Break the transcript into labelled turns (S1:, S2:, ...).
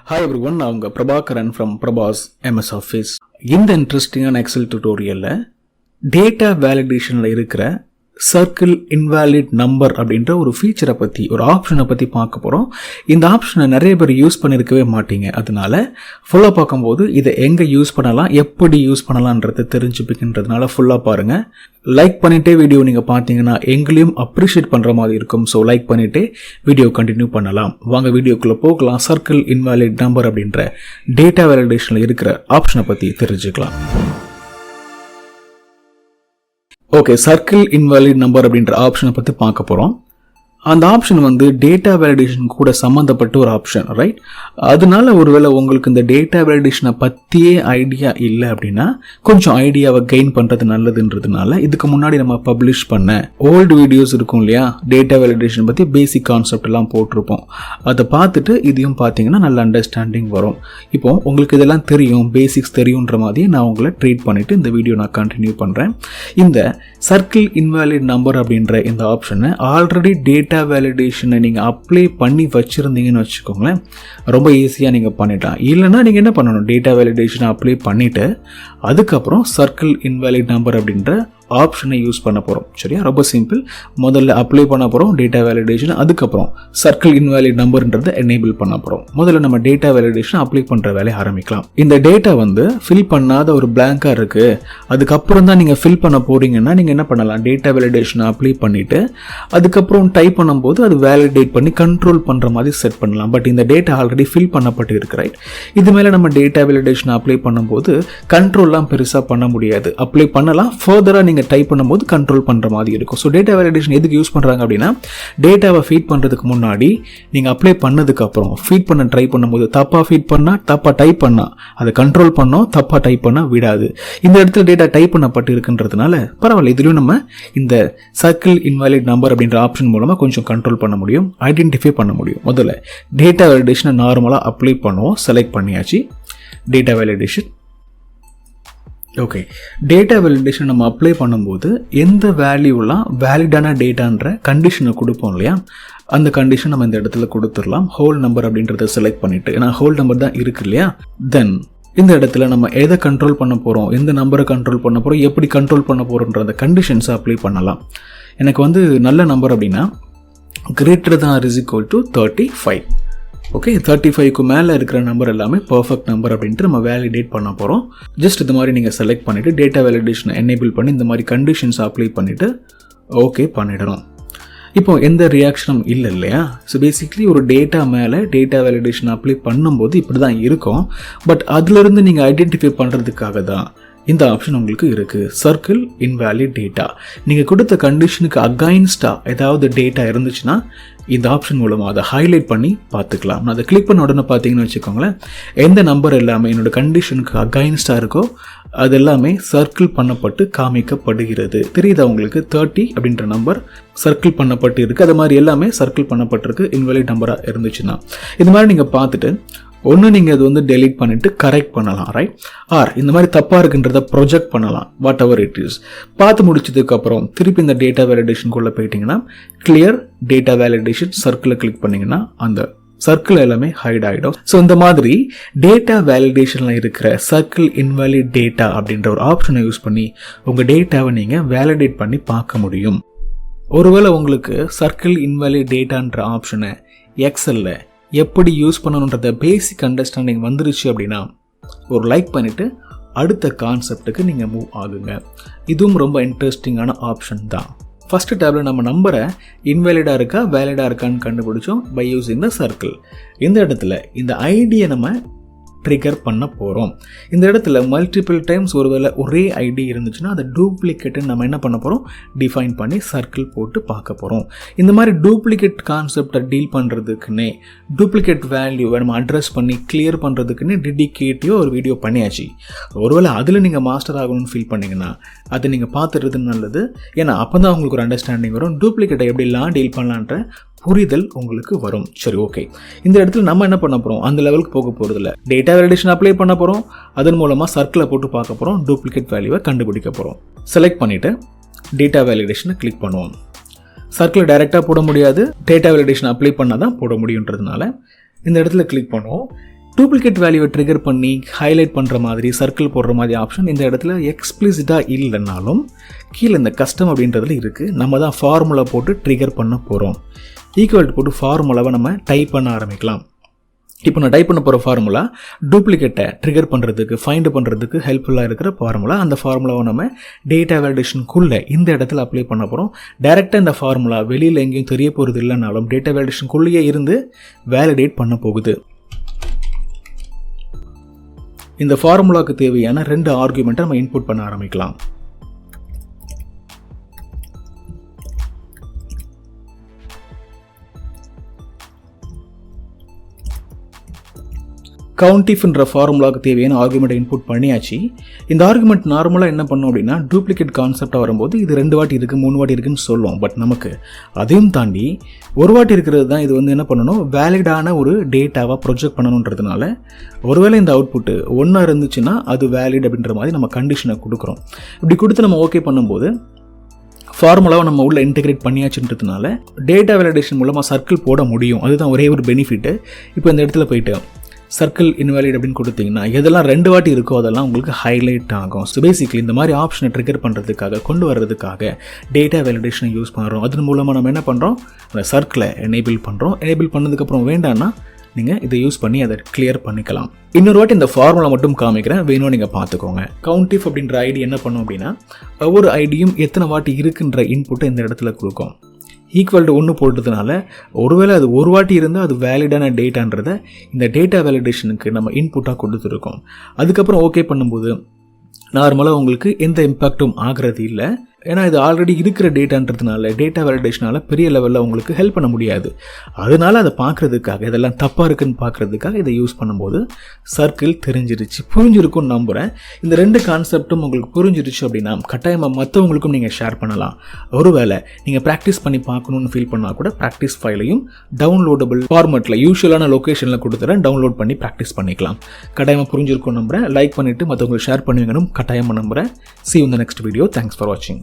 S1: Hi everyone, நான் உங்க Prabhakaran from Prabas MS Office. இந்த இன்ட்ரெஸ்டிங்கான எக்ஸல் டியூட்டோரியல்ல டேட்டா வேலிடேஷன்ல இருக்கிற சர்க்கிள் இன்வாலிட் நம்பர் அப்படின்ற ஒரு ஃபீச்சரை பற்றி ஒரு ஆப்ஷனை பற்றி பார்க்க போகிறோம். இந்த ஆப்ஷனை நிறைய பேர் யூஸ் பண்ணியிருக்கவே மாட்டீங்க. அதனால ஃபுல்லாக பார்க்கும்போது இதை எங்கே யூஸ் பண்ணலாம், எப்படி யூஸ் பண்ணலான்றதை தெரிஞ்சுப்பிக்கின்றதுனால ஃபுல்லாக பாருங்கள். லைக் பண்ணிகிட்டே வீடியோ நீங்கள் பார்த்தீங்கன்னா எங்களையும் அப்ரிஷியேட் பண்ணுற மாதிரி இருக்கும். ஸோ லைக் பண்ணிவிட்டு வீடியோ கண்டினியூ பண்ணலாம். வாங்க வீடியோக்குள்ளே போகலாம். சர்க்கிள் இன்வாலிட் நம்பர் அப்படின்ற டேட்டா வேலிடேஷனில் இருக்கிற ஆப்ஷனை பற்றி தெரிஞ்சுக்கலாம். ஓகே, சர்க்கிள் இன்வாலிட் நம்பர் அப்படின்ற ஆப்ஷனை பற்றி பார்க்க போகிறோம். அந்த ஆப்ஷன் டேட்டா வேலிடேஷன் கூட சம்மந்தப்பட்ட ஒரு ஆப்ஷன், ரைட்? அதனால ஒருவேளை உங்களுக்கு இந்த டேட்டா வேலிடேஷனை பற்றியே ஐடியா இல்லை அப்படின்னா கொஞ்சம் ஐடியாவை கெயின் பண்ணுறது நல்லதுன்றதுனால இதுக்கு முன்னாடி நம்ம பப்ளிஷ் பண்ண ஓல்டு வீடியோஸ் இருக்கும் இல்லையா, டேட்டா வேலிடேஷன் பற்றி பேசிக் கான்செப்ட் எல்லாம் போட்டிருப்போம். அதை பார்த்துட்டு இதையும் பார்த்தீங்கன்னா நல்ல அண்டர்ஸ்டாண்டிங் வரும். இப்போ உங்களுக்கு இதெல்லாம் தெரியும், பேசிக்ஸ் தெரியுன்ற மாதிரி நான் உங்களை ட்ரீட் பண்ணிவிட்டு இந்த வீடியோ நான் கண்டினியூ பண்ணுறேன். இந்த சர்க்கிள் இன்வாலிட் நம்பர் அப்படின்ற இந்த ஆப்ஷனை ஆல்ரெடி டேட்டா வேலிடேஷனை நீங்கள் அப்ளை பண்ணி வச்சுருந்தீங்கன்னு வச்சுக்கோங்களேன், ரொம்ப ஈஸியாக நீங்கள் பண்ணிடலாம். இல்லைனா நீங்கள் என்ன பண்ணணும், டேட்டா வேலிடேஷனை அப்ளை பண்ணிவிட்டு அதுக்கப்புறம் சர்க்கிள் இன்வாலிட் நம்பர் அப்படின்ற ஆப்ஷனை யூஸ் பண்ண போகிறோம். சரியா? ரொம்ப சிம்பிள். முதல்ல அப்ளை பண்ண போகிறோம் டேட்டா வேலிடேஷன், அதுக்கப்புறம் சர்க்கிள் இன்வாலிட் நம்பர்ன்றதை எனேபிள் பண்ண போகிறோம். முதல்ல நம்ம டேட்டா வேலிடேஷன் அப்ளை பண்ணுற வேலையை ஆரம்பிக்கலாம். இந்த டேட்டா ஃபில் பண்ணாத ஒரு பிளாங்காக இருக்குது, அதுக்கப்புறம் தான் நீங்கள் ஃபில் பண்ண போகிறீங்கன்னா நீங்கள் என்ன பண்ணலாம், டேட்டா வேலிடேஷனை அப்ளை பண்ணிவிட்டு அதுக்கப்புறம் டைப் பண்ணும்போது அது வேலிடேட் பண்ணி கண்ட்ரோல் பண்ணுற மாதிரி செட் பண்ணலாம். பட் இந்த டேட்டா ஆல்ரெடி ஃபில் பண்ணப்பட்டு இருக்கு, ரைட்? இது மேலே நம்ம டேட்டா வேலிடேஷன் அப்ளை பண்ணும்போது கண்ட்ரோல்லாம் பெருசாக பண்ண முடியாது. அப்ளை பண்ணலாம், ஃபர்தராக நீங்கள் டைப் பண்ணும்போது கண்ட்ரோல் பண்ணுற மாதிரி இருக்கும். ஸோ டேட்டா வேலிடேஷன் எதுக்கு யூஸ் பண்ணுறாங்க அப்படின்னா, டேட்டாவை ஃபீட் பண்ணுறதுக்கு முன்னாடி நீங்கள் அப்ளை பண்ணதுக்கப்புறம் ஃபீட் பண்ண ட்ரை பண்ணும்போது தப்பாக ஃபீட் பண்ணால், தப்பாக டைப் பண்ணால் அதை கண்ட்ரோல் பண்ணோம், தப்பாக டைப் பண்ணால் விடாது. இந்த இடத்துல டேட்டா டைப் பண்ணப்பட்டு இருக்குன்றதுனால பரவாயில்ல, இதுலையும் நம்ம இந்த சர்க்கிள் இன்வாலிட் நம்பர் அப்படின்ற ஆப்ஷன் மூலமாக கொஞ்சம் கண்ட்ரோல் பண்ண முடியும், ஐடென்டிஃபை பண்ண முடியும். முதல்ல டேட்டா வேலிடேஷனை நார்மலாக அப்ளை பண்ணுவோம். செலக்ட் பண்ணியாச்சு data validation. Okay, data validation நம்ம அப்ளை பண்ணும்போது எந்த வேல்யூலாம் வேலிடான டேட்டான்ற கண்டிஷனை கொடுப்போம் இல்லையா, அந்த கண்டிஷன் நம்ம இந்த இடத்துல கொடுத்துடலாம். ஹோல் நம்பர் அப்படின்றத செலக்ட் பண்ணிவிட்டு, ஏன்னா ஹோல் நம்பர் தான் இருக்கு இல்லையா. தென் இந்த இடத்துல நம்ம எதை கண்ட்ரோல் பண்ண போகிறோம், எந்த நம்பரை கண்ட்ரோல் பண்ண போகிறோம், எப்படி கண்ட்ரோல் பண்ண போகிறோன்ற அந்த கண்டிஷன்ஸை அப்ளை பண்ணலாம். எனக்கு நல்ல நம்பர் அப்படின்னா greater than or is equal to 35. Okay, 35க்கு மேலே இருக்கிற நம்பர் எல்லாமே பர்ஃபெக்ட் நம்பர் அப்படின்ட்டு நம்ம வேலிடேட் பண்ண போகிறோம். ஜஸ்ட் இது மாதிரி நீங்கள் செலக்ட் பண்ணிவிட்டு டேட்டா வேலிடேஷனை எனேபிள் பண்ணி இந்த மாதிரி கண்டிஷன்ஸ் அப்ளை பண்ணிவிட்டு ஓகே பண்ணிடணும். இப்போ எந்த ரியாக்ஷனும் இல்லை இல்லையா. ஸோ பேசிக்லி ஒரு டேட்டா மேலே டேட்டா வேலிடேஷன் அப்ளை பண்ணும்போது இப்படி தான் இருக்கும். பட் அதிலிருந்து நீங்கள் ஐடென்டிஃபை பண்ணுறதுக்காக தான் இந்த ஆப்ஷன் உங்களுக்கு இருக்குது. சர்க்கிள் இன்வாலிட் டேட்டா, நீங்கள் கொடுத்த கண்டிஷனுக்கு அகைன்ஸ்டாக ஏதாவது டேட்டா இருந்துச்சுன்னா இந்த ஆப்ஷன் மூலமாக அதை ஹைலைட் பண்ணி பார்த்துக்கலாம். நான் அதை கிளிக் பண்ண உடனே பார்த்தீங்கன்னு வச்சுக்கோங்களேன், எந்த நம்பர் எல்லாமே என்னோடய கண்டிஷனுக்கு அகைன்ஸ்டாக இருக்கோ அது எல்லாமே சர்க்கிள் பண்ணப்பட்டு காமிக்கப்படுகிறது. தெரியுதா உங்களுக்கு? 30 அப்படின்ற நம்பர் சர்க்கிள் பண்ணப்பட்டு இருக்குது. அது மாதிரி எல்லாமே சர்க்கிள் பண்ணப்பட்டிருக்கு இன்வாலிட் நம்பராக இருந்துச்சுன்னா. இது மாதிரி நீங்கள் பார்த்துட்டு ஒன்று நீங்கள் அது டெலீட் பண்ணிவிட்டு கரெக்ட் பண்ணலாம், ரைட்? ஆர் இந்த மாதிரி தப்பாக இருக்குன்றத ப்ரொஜெக்ட் பண்ணலாம், வாட் எவர் இட் இஸ். பார்த்து முடிச்சதுக்கப்புறம் திருப்பி இந்த டேட்டா வேலிடேஷனுக்குள்ளே போயிட்டீங்கன்னா கிளியர் டேட்டா வேலிடேஷன் சர்க்கிளை கிளிக் பண்ணிங்கன்னா அந்த சர்க்கிள் எல்லாமே ஹைட் ஆகிடும். ஸோ இந்த மாதிரி டேட்டா வேலிடேஷனில் இருக்கிற சர்க்கிள் இன்வாலிட் டேட்டா அப்படின்ற ஒரு ஆப்ஷனை யூஸ் பண்ணி உங்கள் டேட்டாவை நீங்கள் வேலிடேட் பண்ணி பார்க்க முடியும். ஒருவேளை உங்களுக்கு சர்க்கிள் இன்வாலிட் டேட்டான்ற ஆப்ஷனை எக்ஸலில் எப்படி யூஸ் பண்ணணுன்றத பேசிக் அண்டர்ஸ்டாண்டிங் வந்துருச்சு அப்படின்னா ஒரு லைக் பண்ணிவிட்டு அடுத்த கான்செப்டுக்கு நீங்கள் மூவ் ஆகுங்க. இதுவும் ரொம்ப இன்ட்ரெஸ்டிங்கான ஆப்ஷன் தான். ஃபஸ்ட்டு டேபில் நம்ம நம்பரை இன்வேலிடாக இருக்கா வேலிடாக இருக்கான்னு கண்டுபிடிச்சோம் பை யூஸிங் த சர்க்கிள். இந்த இடத்துல இந்த ஐடியை நம்ம ட்ரிகர் பண்ண போகிறோம். இந்த இடத்துல மல்டிபிள் டைம்ஸ் ஒருவேளை ஒரே ஐடி இருந்துச்சுன்னா அதை டூப்ளிகேட்டுன்னு நம்ம என்ன பண்ண போகிறோம், டிஃபைன் பண்ணி சர்க்கிள் போட்டு பார்க்க போகிறோம். இந்த மாதிரி டூப்ளிகேட் கான்செப்டை டீல் பண்ணுறதுக்குன்னே, டூப்ளிகேட் வேல்யூவை நம்ம அட்ரஸ் பண்ணி கிளியர் பண்ணுறதுக்குன்னே டெடிகேட்டிவாக ஒரு வீடியோ பண்ணியாச்சு. ஒருவேளை அதில் நீங்கள் மாஸ்டர் ஆகணும்னு ஃபீல் பண்ணிங்கன்னா அதை நீங்கள் பார்த்துறது நல்லது. ஏன்னா அப்போ தான் உங்களுக்கு ஒரு அண்டர்ஸ்டாண்டிங் வரும், டூப்ளிகேட்டை எப்படிலாம் டீல் பண்ணலான்ற புரிதல் உங்களுக்கு வரும். சரி, ஓகே. இந்த இடத்துல நம்ம என்ன பண்ண போகிறோம், அந்த லெவலுக்கு போக போகிறதில்ல. டேட்டா வேலிடேஷன் அப்ளை பண்ண போகிறோம், அதன் மூலமாக சர்க்கிளை போட்டு பார்க்க போகிறோம், டூப்ளிகேட் வேல்யூவை கண்டுபிடிக்க போகிறோம். செலக்ட் பண்ணிவிட்டு டேட்டா வேலிடேஷனை கிளிக் பண்ணுவோம். சர்க்கிளை டைரெக்டாக போட முடியாது, டேட்டா வேலிடேஷன் அப்ளை பண்ணால் தான் போட முடியுன்றதுனால இந்த இடத்துல கிளிக் பண்ணுவோம். டூப்ளிகேட் வேல்யூவை ட்ரிகர் பண்ணி ஹைலைட் பண்ணுற மாதிரி சர்க்கிள் போடுற மாதிரி ஆப்ஷன் இந்த இடத்துல எக்ஸ்பிளிசிட்டாக இல்லைன்னாலும் கீழே இந்த கஸ்டம் அப்படின்றதுல இருக்குது. நம்ம தான் ஃபார்முலா போட்டு ட்ரிகர் பண்ண போகிறோம். ஈக்குவல் போட்டு ஃபார்முலாவை நம்ம டைப் பண்ண ஆரம்பிக்கலாம். இப்போ நான் டைப் பண்ண போகிற ஃபார்முலா டூப்ளிகேட்டை ட்ரிகர் பண்ணுறதுக்கு ஃபைண்ட் பண்ணுறதுக்கு ஹெல்ப்ஃபுல்லாக இருக்கிற ஃபார்முலா. அந்த ஃபார்முலாவை நம்ம டேட்டா வேலிடேஷனுக்குள்ளே இந்த இடத்துல அப்ளை பண்ண போகிறோம். டைரெக்டாக இந்த ஃபார்முலா வெளியில் எங்கேயும் தெரிய போகிறது இல்லைனாலும் டேட்டா வேலிடேஷனுக்குள்ளேயே இருந்து வேலிடேட் பண்ண போகுது. இந்த ஃபார்முலாவுக்கு தேவையான 2 ஆர்குமெண்ட்டை நம்ம இன்புட் பண்ண ஆரம்பிக்கலாம். கவுண்டிஃப்ன்ற ஃபார்முலாவுக்கு தேவையான ஆர்குமெண்ட்டை இன்புட் பண்ணியாச்சு. இந்த ஆர்குமெண்ட் நார்மலாக என்ன பண்ணும் அப்படின்னா டூப்ளிகேட் கான்செப்டாக வரும்போது இது 2 வாட்டி இருக்குது 3 வாட்டி இருக்குன்னு சொல்லுவோம். பட் நமக்கு அதையும் தாண்டி ஒரு வாட்டி இருக்கிறது தான் இது என்ன பண்ணணும், வேலிடான ஒரு டேட்டாவாக ப்ரொஜெக்ட் பண்ணணுன்றதுனால ஒருவேளை இந்த அவுட்புட்டு 1 இருந்துச்சுன்னா அது வேலிட் அப்படின்ற மாதிரி நம்ம கண்டிஷனை கொடுக்குறோம். இப்படி கொடுத்து நம்ம ஓகே பண்ணும்போது ஃபார்முலாவை நம்ம உள்ள இன்டெகிரேட் பண்ணியாச்சுன்றதுனால டேட்டா வேலிடேஷன் மூலமாக சர்க்கிள் போட முடியும். அதுதான் ஒரே ஒரு பெனிஃபிட்டு. இப்போ இந்த இடத்துல போயிட்டு சர்க்கிள் இன்வாலிட் அப்படின்னு கொடுத்தீங்கன்னா எதெல்லாம் 2 வாட்டி இருக்கோ அதெல்லாம் உங்களுக்கு ஹைலைட் ஆகும். ஸோ பேசிக்கலி இந்த மாதிரி ஆப்ஷனை ட்ரிகர் பண்ணுறதுக்காக கொண்டு வர்றதுக்காக டேட்டா வேலிடேஷனை யூஸ் பண்ணுறோம். அதன் மூலமாக நம்ம என்ன பண்ணுறோம், அந்த சர்க்கிளை எனேபிள் பண்ணுறோம். எனேபிள் பண்ணதுக்கப்புறம் வேண்டாம்னா நீங்கள் இதை யூஸ் பண்ணி அதை கிளியர் பண்ணிக்கலாம். இன்னொரு வாட்டி இந்த ஃபார்முலா மட்டும் காமிக்கிறேன், வேணும் நீங்கள் பார்த்துக்கோங்க. கவுண்டிஃப் அப்படின்ற ஐடி என்ன பண்ணும் அப்படின்னா ஒவ்வொரு ஐடியும் எத்தனை வாட்டி இருக்குன்ற இன்புட்டை இந்த இடத்துல கொடுக்கும். ஈக்குவல் டு 1 போட்டதுனால ஒருவேளை அது ஒரு வாட்டி இருந்தால் அது வேலிடான டேட்டான்றதை இந்த டேட்டா வேலிடேஷனுக்கு நம்ம இன்புட்டாக கொடுத்துருக்கோம். அதுக்கப்புறம் ஓகே பண்ணும்போது நார்மலாக உங்களுக்கு எந்த இம்பேக்டும் ஆகிறது இல்லை. ஏன்னா இது ஆல்ரெடி இருக்கிற டேட்டான்றதுனால டேட்டா வேலிடேஷனால் பெரிய லெவலில் உங்களுக்கு ஹெல்ப் பண்ண முடியாது. அதனால் அதை பார்க்குறதுக்காக இதெல்லாம் தப்பாக இருக்குன்னு பார்க்குறதுக்காக இதை யூஸ் பண்ணும்போது சர்க்கிள் தெரிஞ்சிருச்சு, புரிஞ்சிருக்கும்னு நம்புகிறேன். இந்த 2 கான்செப்டும் உங்களுக்கு புரிஞ்சிருச்சு அப்படின்னா கட்டாயமாக மற்றவங்களுக்கும் நீங்கள் ஷேர் பண்ணலாம். ஒருவேளை நீங்கள் ப்ராக்டிஸ் பண்ணி பார்க்கணுன்னு ஃபீல் பண்ணால் கூட ப்ராக்டிஸ் ஃபைலையும் டவுன்லோடபிள் ஃபார்மேட்டில் யூஷுவலான லொக்கேஷனில் கொடுத்துறேன், டவுன்லோட் பண்ணி ப்ராக்டிஸ் பண்ணிக்கலாம். கட்டாயமாக புரிஞ்சிருக்கும் நம்புகிறேன். லைக் பண்ணிவிட்டு மற்றவங்களுக்கு ஷேர் பண்ணுவீங்கன்னு கட்டாயமாக நம்புகிறேன். See you in the next video. Thanks for watching.